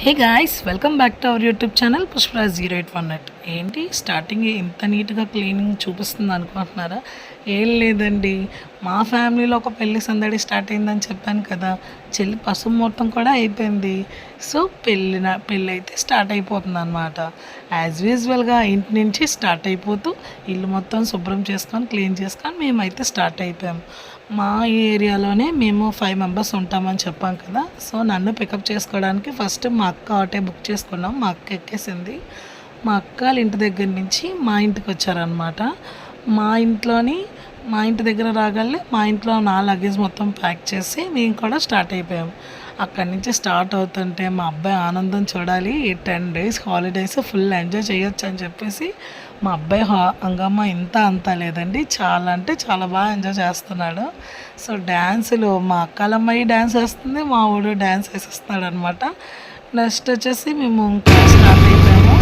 Hey guys, welcome back to our YouTube channel Pushparaj 0818. ఏంటి starting ఇంత నీట్గా క్లీనింగ్ చూపిస్తుంది అనుకుంటున్నారా? ఏం లేదండి, మా ఫ్యామిలీలో ఒక పెళ్లి సందడి స్టార్ట్ అయిందని చెప్పాను కదా. చెల్లి పసుపు ముహూర్తం కూడా అయిపోయింది. సో పెళ్ళి అయితే స్టార్ట్ అయిపోతుంది అనమాట. యాజ్ యూజువల్గా ఇంటి నుంచి స్టార్ట్ అయిపోతూ ఇల్లు మొత్తం శుభ్రం చేసుకొని క్లీన్ చేసుకొని మేమైతే స్టార్ట్ అయిపోయాము. మా ఏరియాలోనే మేము 5 మెంబర్స్ ఉంటామని చెప్పాం కదా. సో నన్ను పికప్ చేసుకోవడానికి ఫస్ట్ మా అక్క ఆటో బుక్ చేసుకున్నాం. మా అక్క ఎక్కేసింది. మా అక్క వాళ్ళ ఇంటి దగ్గర నుంచి మా ఇంటికి వచ్చారనమాట. మా ఇంటి దగ్గర రాగానే మా ఇంట్లో నా లగేజ్ మొత్తం ప్యాక్ చేసి మేము కూడా స్టార్ట్ అయిపోయాము. అక్కడి నుంచి స్టార్ట్ అవుతుంటే మా అబ్బాయి ఆనందం చూడాలి. ఈ 10 days హాలిడేస్ ఫుల్ ఎంజాయ్ చేయొచ్చు అని చెప్పేసి మా అబ్బాయి హంగమ్మ ఇంత అంతా లేదండి, చాలా అంటే చాలా బాగా ఎంజాయ్ చేస్తున్నాడు. సో డ్యాన్సులు మా అక్కలమ్మాయి డ్యాన్స్ వేస్తుంది, మా ఊడు డ్యాన్స్ వేసేస్తున్నాడు అనమాట. నెక్స్ట్ వచ్చేసి మేము ఇంకా స్టార్ట్ అయిపోయాము.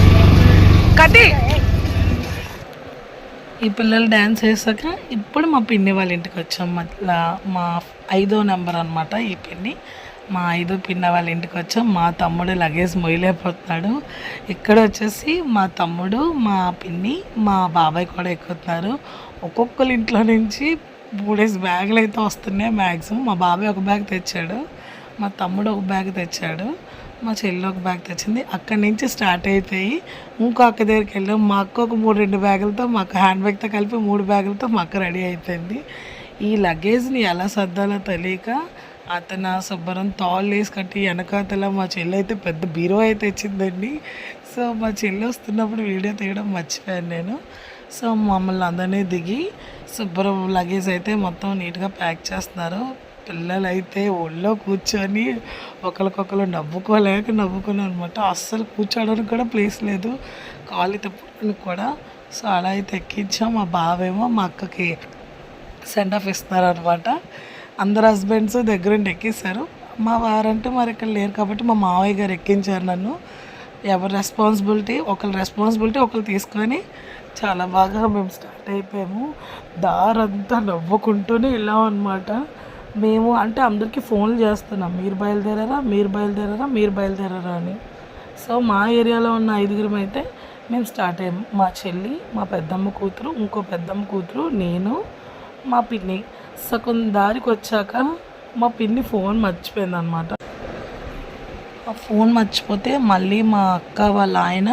కటి ఈ పిల్లలు డ్యాన్స్ వేసాక ఇప్పుడు మా పిన్ని వాళ్ళ ఇంటికి వచ్చాం. మళ్ళీ మా 5వ నెంబర్ అనమాట ఈ పిన్ని. మా 5వ పిన్న వాళ్ళ ఇంటికి వచ్చాం. మా తమ్ముడు లగేజ్ మొయ్యలేకపోతున్నాడు. ఇక్కడ వచ్చేసి మా తమ్ముడు, మా పిన్ని, మా బాబాయ్ కూడా ఎక్కుతున్నారు. ఒక్కొక్కరి ఇంట్లో నుంచి 3 బ్యాగులు అయితే వస్తున్నాయి మ్యాక్సిమం. మా బాబాయ్ ఒక బ్యాగ్ తెచ్చాడు, మా తమ్ముడు ఒక బ్యాగ్ తెచ్చాడు, మా చెల్లి ఒక బ్యాగ్ తెచ్చింది. అక్కడి నుంచి స్టార్ట్ అయిపోయి ఇంకో అక్క దగ్గరికి వెళ్ళాం. మా అక్క ఒక 2 బ్యాగులతో, మా అక్క హ్యాండ్ బ్యాగ్తో కలిపి 3 బ్యాగులతో మా అక్క రెడీ అయిపోయింది. ఈ లగేజ్ని ఎలా సర్దాలో తెలియక అతను శుభ్రం తాళ్ళు వేసి కట్టి వెనకాతల మా చెల్లి అయితే పెద్ద బీరో అయితే ఇచ్చిందండి. సో మా చెల్లి వస్తున్నప్పుడు వీడియో తీయడం మర్చిపోయాను నేను. సో మమ్మల్ని అందరినీ దిగి శుభ్రం లగేజ్ అయితే మొత్తం నీట్గా ప్యాక్ చేస్తున్నారు. పిల్లలు అయితే ఒళ్ళో కూర్చొని ఒకరికొకరు నవ్వుకున్నాను అనమాట. అస్సలు కూర్చోడానికి కూడా ప్లేస్ లేదు, కాళ్ళు తిప్పడానికి కూడా. సో అలా అయితే ఎక్కించాం. మా బావేమో మా అక్కకి సెండ్ ఆఫ్ ఇస్తున్నారు అనమాట. అందరు హస్బెండ్స్ దగ్గరుండి ఎక్కిస్తారు. మా వారంటే మరి ఇక్కడ లేరు కాబట్టి మా మావయ్య గారు ఎక్కించారు నన్ను. ఎవరి రెస్పాన్సిబిలిటీ ఒకరు తీసుకొని చాలా బాగా మేము స్టార్ట్ అయిపోయాము. దారంతా నవ్వుకుంటూనే వెళ్ళాం అనమాట. మేము అంటే అందరికీ ఫోన్లు చేస్తున్నాం, మీరు బయలుదేరారా అని. సో మా ఏరియాలో ఉన్న 5గురం అయితే మేము స్టార్ట్ అయ్యాము. మా చెల్లి, మా పెద్దమ్మ కూతురు, ఇంకో పెద్దమ్మ కూతురు, నేను, మా పిన్ని. సగం దారికి వచ్చాక మా పిన్ని ఫోన్ మర్చిపోయింది అనమాట. ఆ ఫోన్ మర్చిపోతే మళ్ళీ మా అక్క వాళ్ళ ఆయన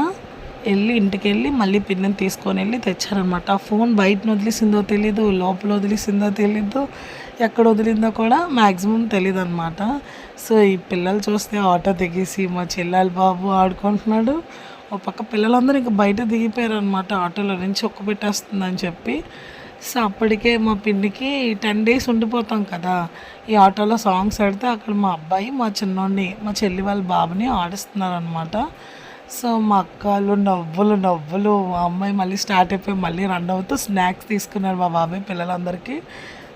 ఇంటికి వెళ్ళి మళ్ళీ పిన్నిని తీసుకొని వెళ్ళి తెచ్చారనమాట. ఆ ఫోన్ బయటను వదిలేసిందో తెలీదు, లోపల వదిలేసిందో తెలీదు, ఎక్కడ వదిలిందో కూడా మ్యాక్సిమం తెలియదు అనమాట. సో ఈ పిల్లలు చూస్తే ఆటో దిగేసి మా చెల్లెలు బాబు ఆడుకుంటున్నాడు. ఒక పక్క పిల్లలందరూ ఇంకా బయట దిగిపోయారు అనమాట, ఆటోలో నుంచి ఒక్క పెట్టేస్తుందని చెప్పి. సో అప్పటికే మా పిన్నికి 10 days ఉండిపోతాం కదా. ఈ ఆటోలో సాంగ్స్ ఆడితే అక్కడ మా అబ్బాయి మా చిన్నోడిని, మా చెల్లి వాళ్ళ బాబుని ఆడిస్తున్నారు అనమాట. సో మా అక్కలు నవ్వులు. మా అమ్మాయి మళ్ళీ స్టార్ట్ అయిపోయి మళ్ళీ రన్ అవుతూ స్నాక్స్ తీసుకున్నారు మా బాబాయ్ పిల్లలందరికీ.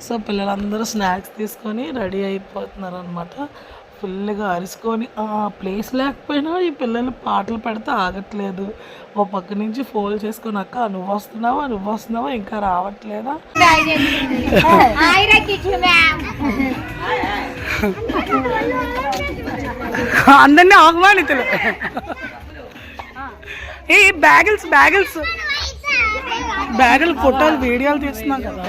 సో పిల్లలందరూ స్నాక్స్ తీసుకొని రెడీ అయిపోతున్నారు అనమాట. ఫుల్గా అరుచుకొని ప్లేస్ లేకపోయినా ఈ పిల్లలు పాటలు పెడితే ఆగట్లేదు. ఓ పక్క నుంచి ఫోన్ చేసుకొని అక్క నువ్వు వస్తున్నావా ఇంకా రావట్లేదా. అందరినీ ఆహ్వానితులు. ఈ బ్యాగిల్స్ ఫోటోలు వీడియోలు తీస్తున్నాం కదా.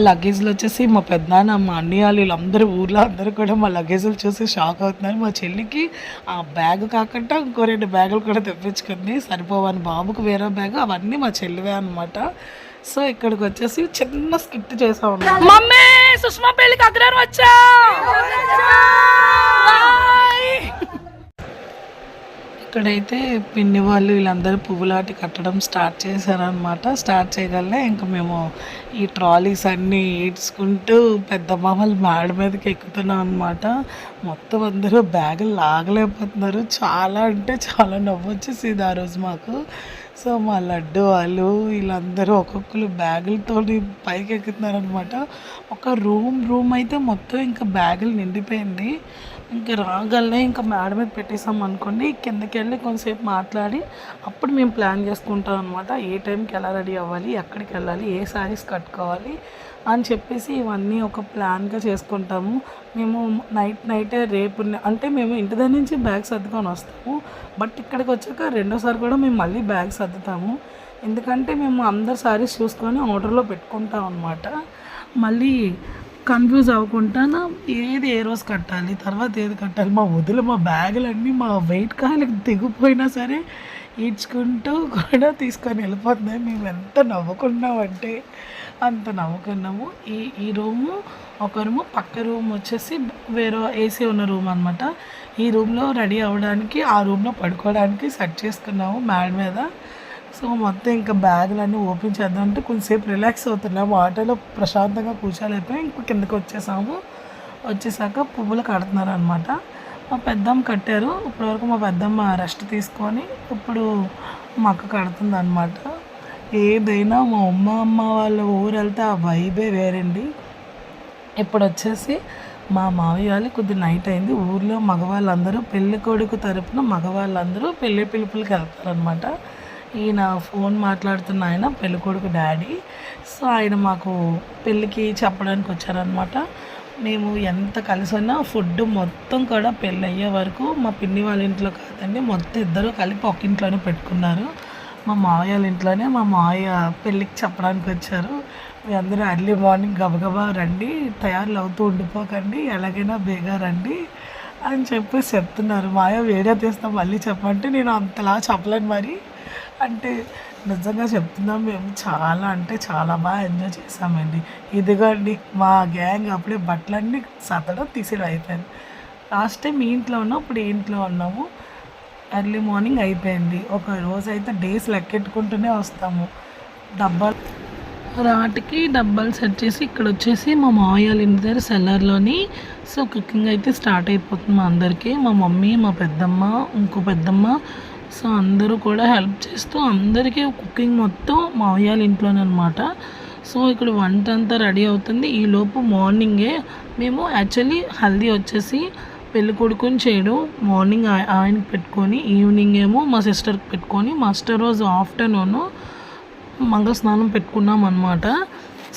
లగేజ్లు వచ్చేసి మా పెద్దనాన్న, మా అన్నయ్య వీళ్ళందరూ ఊర్లో అందరూ కూడా మా లగేజ్లు చూసి షాక్ అవుతున్నారు. మా చెల్లికి ఆ బ్యాగ్ కాకుండా ఇంకో 2 బ్యాగులు కూడా తెప్పించుకుంది, సరిపోవని. బాబుకు వేరే బ్యాగ్, అవన్నీ మా చెల్లివే అనమాట. సో ఇక్కడికి వచ్చేసి చిన్న స్కిట్ చేసాం. మమ్మీ సుష్మా పెళ్ళికి అగ్రహారం వచ్చా. ఇక్కడైతే పిన్ని వాళ్ళు వీళ్ళందరూ పువ్వులాటి కట్టడం స్టార్ట్ చేశారనమాట. స్టార్ట్ చేయగలనే ఇంకా మేము ఈ ట్రాలీస్ అన్నీ ఈడ్చుకుంటూ పెద్ద మామలు మేడ మీదకి ఎక్కుతున్నాం అనమాట. మొత్తం అందరూ బ్యాగులు లాగలేకపోతున్నారు. చాలా అంటే చాలా నవ్వు వచ్చేసింది ఆ రోజు మాకు. సో మా లడ్డు వాళ్ళు వీళ్ళందరూ ఒక్కొక్కరు బ్యాగులతో పైకి ఎక్కుతున్నారనమాట. ఒక రూమ్ అయితే మొత్తం ఇంకా బ్యాగులు నిండిపోయింది. ఇంకా రాగలనే ఇంకా మేడ మీద పెట్టేసాం అనుకోండి. కిందకి వెళ్ళి కొంతసేపు మాట్లాడి అప్పుడు మేము ప్లాన్ చేసుకుంటాం అనమాట. ఏ టైంకి ఎలా రెడీ అవ్వాలి, ఎక్కడికి వెళ్ళాలి, ఏ శారీస్ కట్టుకోవాలి అని చెప్పేసి ఇవన్నీ ఒక ప్లాన్గా చేసుకుంటాము. మేము నైటే రేపు అంటే మేము ఇంటి దగ్గర నుంచి బ్యాగ్ సర్దుకొని వస్తాము. బట్ ఇక్కడికి వచ్చాక రెండోసారి కూడా మేము మళ్ళీ బ్యాగ్ సర్దుతాము. ఎందుకంటే మేము అందరు సారీస్ చూసుకొని ఆర్డర్లో పెట్టుకుంటాం అనమాట. మళ్ళీ కన్ఫ్యూజ్ అవ్వకుండా ఏది ఏ రోజు కట్టాలి, తర్వాత ఏది కట్టాలి, మా బ్యాగులన్నీ మా వెయిట్ కాయలకు దిగిపోయినా సరే ఈడ్చుకుంటూ కూడా తీసుకొని వెళ్ళిపోతున్నాయి. మేము ఎంత నవ్వుకున్నామంటే అంత నవ్వుకున్నాము. ఈ రూము ఒక రూము, పక్క రూమ్ వచ్చేసి వేరే ఏసీ ఉన్న రూమ్ అనమాట. ఈ రూమ్లో రెడీ అవ్వడానికి, ఆ రూమ్లో పడుకోవడానికి సెట్ చేసుకున్నాము మేడ మీద. సో మొత్తం ఇంకా బ్యాగులన్నీ ఓపెన్ చేద్దాం అంటే కొంచెంసేపు రిలాక్స్ అవుతున్నాము. ఆటోలో ప్రశాంతంగా కూర్చోలేకపోయి ఇంకో కిందకి వచ్చేసాక పువ్వులు కడుతున్నారు అనమాట. మా పెద్దమ్మ కట్టారు. ఇప్పటివరకు మా పెద్దమ్మ రెస్ట్ తీసుకొని ఇప్పుడు మా అక్క కడుతుంది అనమాట. ఏదైనా మా అమ్మ వాళ్ళ ఊరు వెళ్తే ఆ వైబే వేరండి. ఇప్పుడు వచ్చేసి మా మావయ్య వాళ్ళు కొద్ది నైట్ అయింది. ఊర్లో మగవాళ్ళందరూ పెళ్ళి కొడుకు తరపున మగవాళ్ళందరూ పెళ్ళి పిలుపులకి వెళ్తారనమాట. ఈయన ఫోన్ మాట్లాడుతున్న ఆయన పెళ్ళి కొడుకు డాడీ. సో ఆయన మాకు పెళ్ళికి చెప్పడానికి వచ్చారనమాట. మేము ఎంత కలిసి ఉన్నా ఫుడ్ మొత్తం కూడా పెళ్ళి అయ్యే వరకు మా పిన్ని వాళ్ళ ఇంట్లో కాదండి, మొత్తం ఇద్దరు కలిపి ఒక ఇంట్లోనే పెట్టుకున్నారు. మా మావయ్య వాళ్ళ ఇంట్లోనే మా మావయ్య పెళ్ళికి చెప్పడానికి వచ్చారు. మీ అందరూ ఎర్లీ మార్నింగ్ గబగబా రండి, తయారులు అవుతూ ఉండిపోకండి, ఎలాగైనా బేగా రండి అని చెప్పేసి చెప్తున్నారు. మావయ్య వీడియో తీస్తాం మళ్ళీ చెప్పంటే నేను అంతలా చెప్పలేను మరి. అంటే నిజంగా చెప్తున్నాం, మేము చాలా అంటే చాలా బాగా ఎంజాయ్ చేసామండి. ఇదిగోండి మా గ్యాంగ్ అప్పుడే బట్టలన్నీ సతడం తీసేయడం అయిపోయింది. లాస్ట్ టైం మీ ఇంట్లో ఉన్నాం, ఇప్పుడు ఇంట్లో ఉన్నాము. ఎర్లీ మార్నింగ్ అయిపోయింది. ఒక రోజు అయితే డేస్ లెక్కెట్టుకుంటూనే వస్తాము. డబ్బాలు రాటికి డబ్బాలు సెట్ చేసి ఇక్కడ వచ్చేసి మా మావయ్య వాళ్ళ ఇంటి దగ్గర సెల్లర్లోని సో కుకింగ్ అయితే స్టార్ట్ అయిపోతుంది మా అందరికీ. మా మమ్మీ, మా పెద్దమ్మ, ఇంకో పెద్దమ్మ, సో అందరూ కూడా హెల్ప్ చేస్తూ అందరికీ కుకింగ్ మొత్తం మావయ్య వాళ్ళ ఇంట్లోనే అనమాట. సో ఇక్కడ వంట అంతా రెడీ అవుతుంది. ఈలోపు మార్నింగే మేము యాక్చువల్లీ హల్దీ వచ్చేసి పెళ్ళి కొడుకుని చేయడం మార్నింగ్ ఆయనకి పెట్టుకొని ఈవినింగ్ ఏమో మా సిస్టర్కి పెట్టుకొని మాస్టర్ రోజు ఆఫ్టర్నూన్ మంగళ స్నానం పెట్టుకున్నాం అనమాట.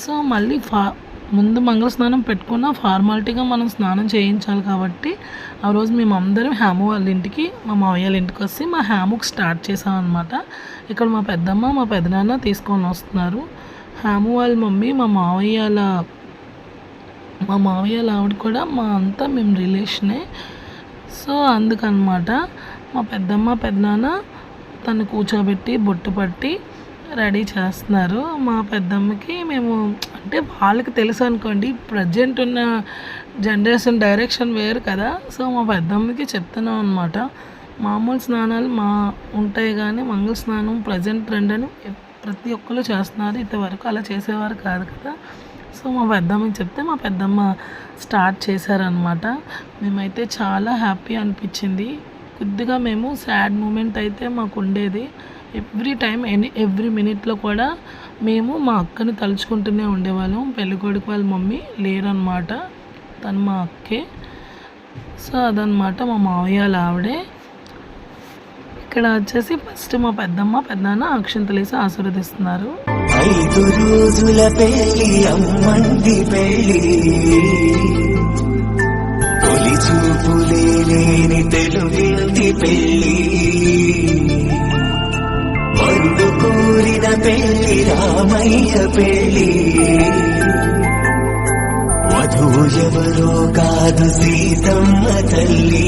సో మళ్ళీ ముందు మంగళ స్నానం పెట్టుకున్న ఫార్మాలిటీగా మనం స్నానం చేయించాలి కాబట్టి ఆ రోజు మేము అందరం హ్యాము వాళ్ళ ఇంటికి, మా మావయ్య వాళ్ళ ఇంటికి వస్తే మా హ్యాముకి స్టార్ట్ చేసాం అనమాట. ఇక్కడ మా పెద్దమ్మ, మా పెదనాన్న తీసుకొని వస్తున్నారు. హ్యాము వాళ్ళ మమ్మీ మా మావయ్య ఆవిడ కూడా మా అంతా మేము రిలేషనే. సో అందుకనమాట మా పెద్దమ్మ పెదనాన్న తను కూర్చోబెట్టి బొట్టు పట్టి రెడీ చేస్తున్నారు. మా పెద్దమ్మకి మేము అంటే వాళ్ళకి తెలుసు అనుకోండి, ప్రజెంట్ ఉన్న జనరేషన్ డైరెక్షన్ వేరు కదా. సో మా పెద్దమ్మకి చెప్తున్నాం అనమాట. మామూలు స్నానాలు ఉంటాయి కానీ మంగళ స్నానం ప్రజెంట్ ట్రెండ్ అని ప్రతి ఒక్కరు చేస్తున్నారు. ఇంతవరకు అలా చేసేవారు కాదు కదా. సో మా పెద్దమ్మకి చెప్తే మా పెద్దమ్మ స్టార్ట్ చేశారనమాట. మేమైతే చాలా హ్యాపీ అనిపించింది. కొద్దిగా మేము సాడ్ మూమెంట్ అయితే మాకు ఉండేది. ఎవ్రీ టైం ఎవ్రీ మినిట్లో కూడా మేము మా అక్కని తలుచుకుంటూనే ఉండేవాళ్ళం. పెళ్ళికొడుకు వాళ్ళ మమ్మీ లేరనమాట, తను మా అక్కే. సో అదనమాట మా మావయ్య ఆవిడే. ఇక్కడ వచ్చేసి ఫస్ట్ మా పెద్దమ్మ పెద్దనాన్న అక్షంతలేసి ఆశీర్వదిస్తున్నారు. 5 రోజుల పెళ్ళి అమ్మంది పెళ్ళి, తొలి చూపులే లేని తెలుగింటి పెళ్ళి, వండు కూరిన పెళ్ళి రామయ్య పెళ్ళి, వధువు ఎవరో కాదు సీతమ్మ తల్లి.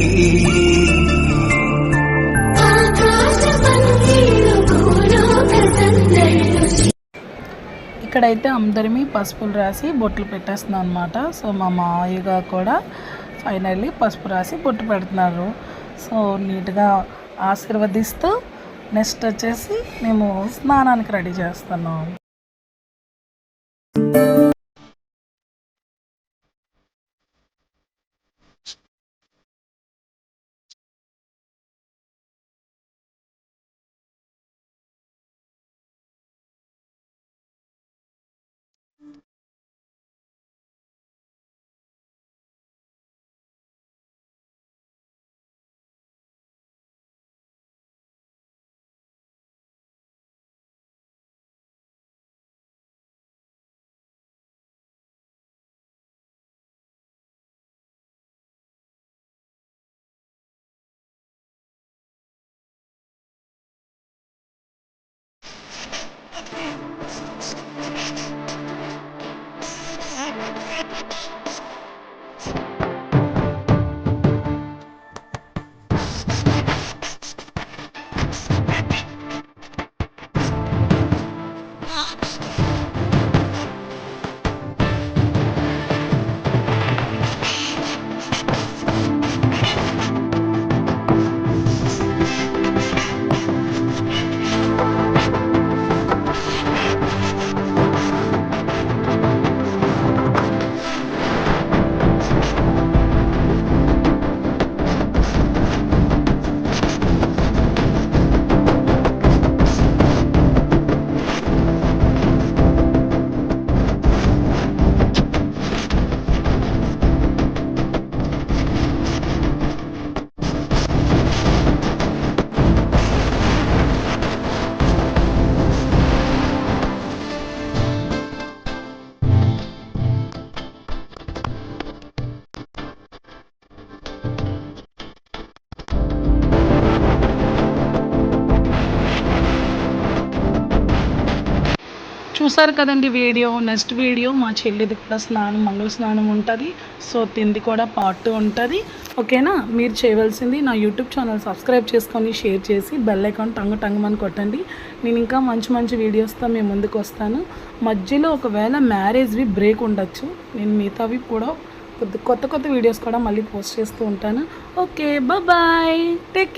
ఇక్కడైతే అందరిమీ పసుపులు రాసి బొట్లు పెట్టేస్తున్నాం అనమాట. సో మా మావయ్య కూడా ఫైనల్లీ పసుపు రాసి బొట్టు పెడుతున్నారు. సో నీట్గా ఆశీర్వదిస్తూ నెక్స్ట్ వచ్చేసి మేము స్నానానికి రెడీ చేస్తున్నాం. చూసారు కదండి వీడియో. నెక్స్ట్ వీడియో మా చెల్లిది కూడా మంగళ స్నానం ఉంటుంది. సో తింది కూడా పార్ట్ 2 ఉంటుంది. ఓకేనా? మీరు చేయవలసింది నా యూట్యూబ్ ఛానల్ సబ్స్క్రైబ్ చేసుకొని షేర్ చేసి బెల్ ఐకాన్ టంగమని కొట్టండి. నేను ఇంకా మంచి మంచి వీడియోస్తో మేము ముందుకు వస్తాను. మధ్యలో ఒకవేళ మ్యారేజ్వి బ్రేక్ ఉండొచ్చు. నేను మిగతావి కూడా కొత్త వీడియోస్ కూడా మళ్ళీ పోస్ట్ చేస్తూ ఉంటాను. Okay, bye, take care.